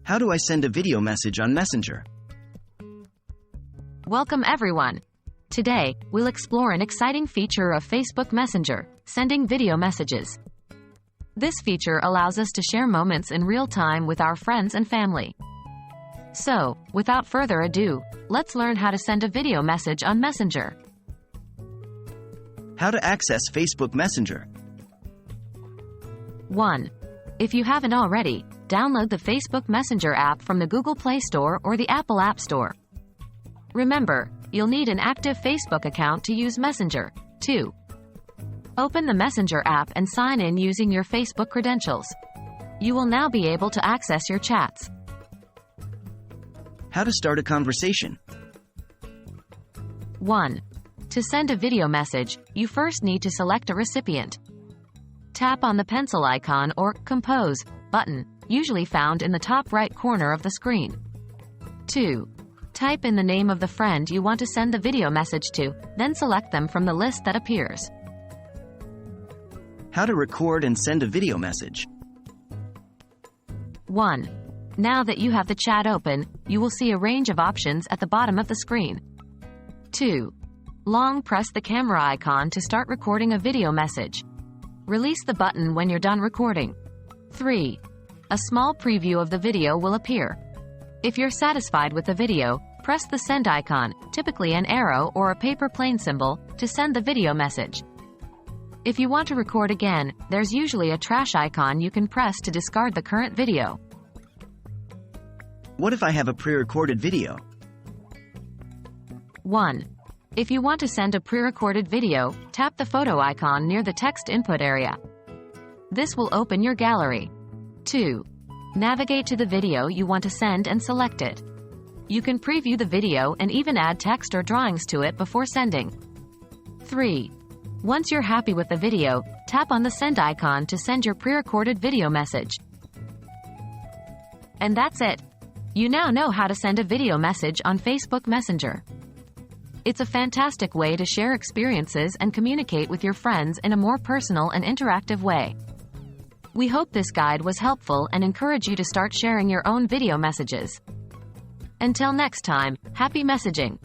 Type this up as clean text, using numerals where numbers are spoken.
How do I send a video message on Messenger? Welcome everyone. Today, we'll explore an exciting feature of Facebook Messenger, sending video messages. This feature allows us to share moments in real time with our friends and family. So, without further ado, let's learn how to send a video message on Messenger. How to access Facebook Messenger. 1. If you haven't already, download the Facebook Messenger app from the Google Play Store or the Apple App Store. Remember, you'll need an active Facebook account to use Messenger. 2. Open the Messenger app and sign in using your Facebook credentials. You will now be able to access your chats. How to start a conversation. 1. To send a video message, you first need to select a recipient. Tap on the pencil icon or Compose button, usually found in the top right corner of the screen. 2. Type in the name of the friend you want to send the video message to, then select them from the list that appears. How to record and send a video message. 1. Now that you have the chat open, you will see a range of options at the bottom of the screen. 2. Long press the camera icon to start recording a video message. Release the button when you're done recording. 3. A small preview of the video will appear. If you're satisfied with the video, press the send icon, typically an arrow or a paper plane symbol, to send the video message. If you want to record again, there's usually a trash icon you can press to discard the current video. What if I have a pre-recorded video? 1. If you want to send a pre-recorded video, tap the photo icon near the text input area. This will open your gallery. 2. Navigate to the video you want to send and select it. You can preview the video and even add text or drawings to it before sending. 3. Once you're happy with the video, tap on the send icon to send your pre-recorded video message. And that's it. You now know how to send a video message on Facebook Messenger. It's a fantastic way to share experiences and communicate with your friends in a more personal and interactive way. We hope this guide was helpful and encourage you to start sharing your own video messages. Until next time, happy messaging!